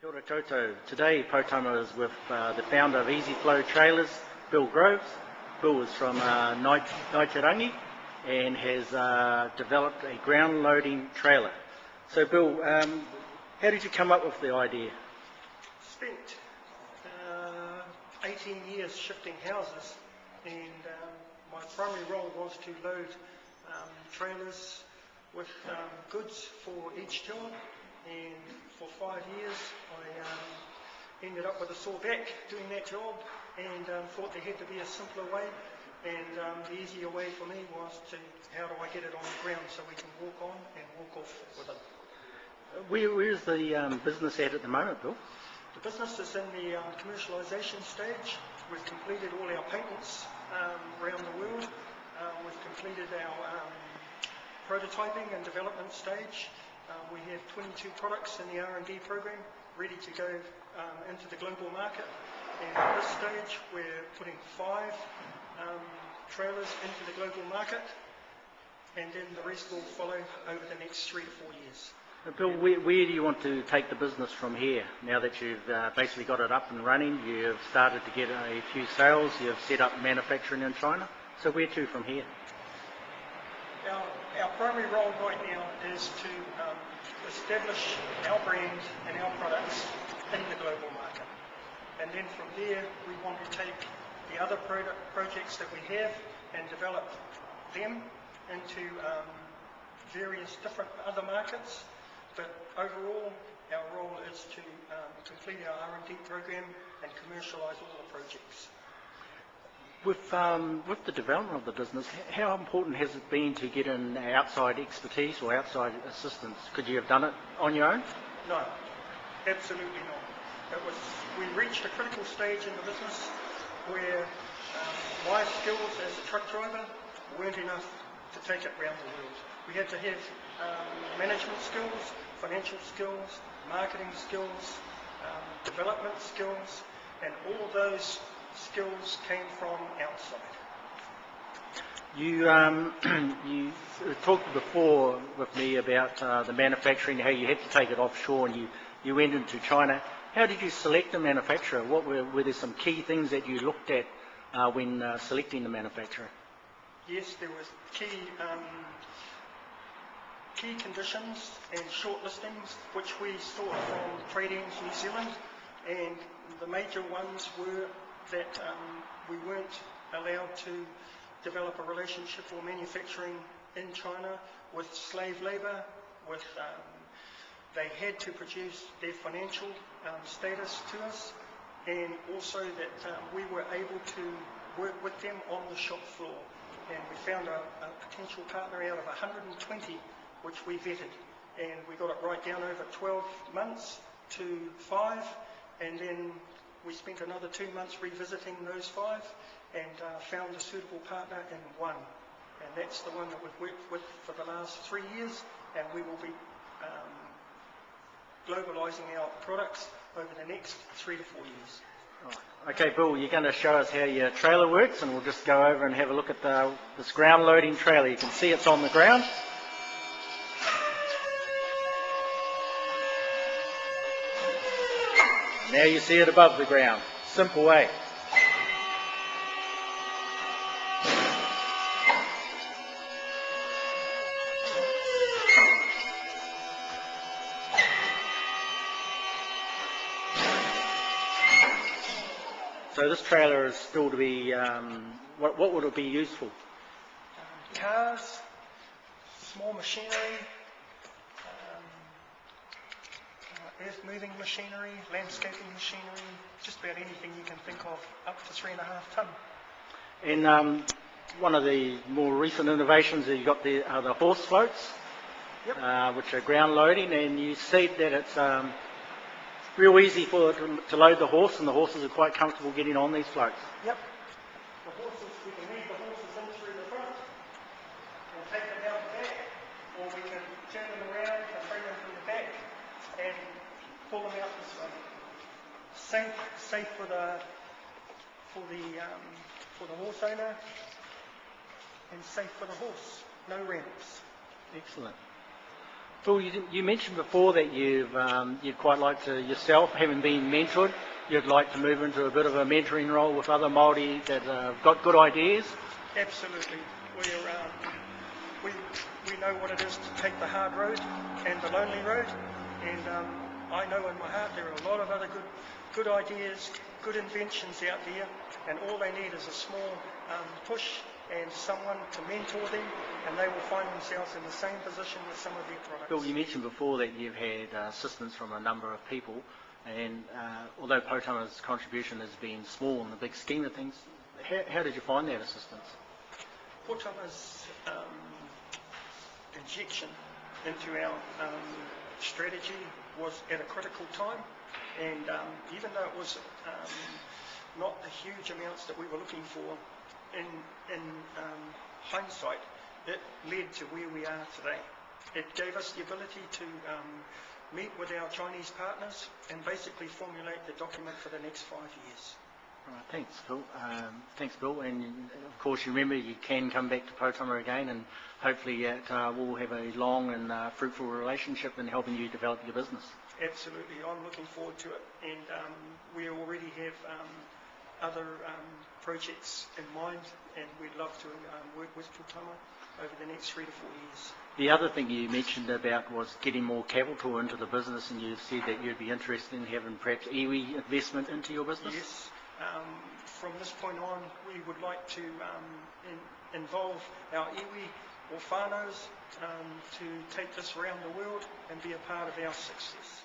Kia ora koutou. Today Poutama is with the founder of EZYFL Trailers, Bill Groves. Bill is from Naitirangi and has developed a ground loading trailer. So Bill, how did you come up with the idea? Spent 18 years shifting houses, and my primary role was to load trailers with goods for each job. And for 5 years I ended up with a sore back doing that job, and thought there had to be a simpler way, and the easier way for me was to, how do I get it on the ground so we can walk on and walk off with it. Where's the business at the moment, Bill? The business is in the commercialisation stage. We've completed all our patents around the world. We've completed our prototyping and development stage. We have 22 products in the R&D program ready to go into the global market, and at this stage we're putting 5 trailers into the global market, and then the rest will follow over the next 3 to 4 years. Bill, where do you want to take the business from here? Now that you've basically got it up and running, you've started to get a few sales, you've set up manufacturing in China, so where to from here? Our primary role right now is to establish our brand and our products in the global market. And then from there, we want to take the other projects that we have and develop them into various different other markets. But overall, our role is to complete our R&D program and commercialise all the projects. With the development of the business, how important has it been to get an outside expertise or outside assistance? Could you have done it on your own? No, absolutely not. We reached a critical stage in the business where my skills as a truck driver weren't enough to take it around the world. We had to have management skills, financial skills, marketing skills, development skills, and all those skills came from outside. You talked before with me about the manufacturing, how you had to take it offshore, and you went into China. How did you select the manufacturer? What were there some key things that you looked at when selecting the manufacturer? Yes, there was key conditions and shortlistings which we sought from Trade Ends New Zealand, and the major ones were that we weren't allowed to develop a relationship or manufacturing in China with slave labour, they had to produce their financial status to us, and also that we were able to work with them on the shop floor. And we found a potential partner out of 120 which we vetted, and we got it right down over 12 months to 5, and then we spent another 2 months revisiting those 5 and found a suitable partner in one. And that's the one that we've worked with for the last 3 years, and we will be globalising our products over the next 3 to 4 years. Right. Okay, Bill, you're going to show us how your trailer works, and we'll just go over and have a look at this ground loading trailer. You can see it's on the ground. Now you see it above the ground. Simple way. So this trailer is still to be, what would it be used for? Cars, small machinery, earth-moving machinery, landscaping machinery, just about anything you can think of, up to 3.5 tonne. And one of the more recent innovations that you got the horse floats, Yep. which are ground loading, and you said that it's real easy to load the horse, and the horses are quite comfortable getting on these floats. Yep. The horses, we can lead the horses in through the front and take them out the back, or we can turn them around and bring them from the back and pull them out this way. Safe for the horse owner, and safe for the horse. No ramps. Excellent. Phil, you mentioned before that you'd quite like to yourself, having been mentored, you'd like to move into a bit of a mentoring role with other Māori that have got good ideas. Absolutely. We know what it is to take the hard road and the lonely road, and I know in my heart there are a lot of other good ideas, good inventions out there, and all they need is a small push and someone to mentor them, and they will find themselves in the same position with some of their products. Phil, you mentioned before that you've had assistance from a number of people, and although Poutama's contribution has been small in the big scheme of things, how did you find that assistance? Poutama's injection into our strategy was at a critical time, and even though it was not the huge amounts that we were looking for, in hindsight, it led to where we are today. It gave us the ability to meet with our Chinese partners and basically formulate the document for the next 5 years. Right, thanks, Phil. And of course, you remember you can come back to Poutama again, and hopefully we'll have a long and fruitful relationship in helping you develop your business. Absolutely, I'm looking forward to it, and we already have other projects in mind, and we'd love to work with Poutama over the next 3 to 4 years. The other thing you mentioned about was getting more capital into the business, and you said that you'd be interested in having perhaps iwi investment into your business? Yes. From this point on, we would like to involve our iwi or whānaus to take this around the world and be a part of our success.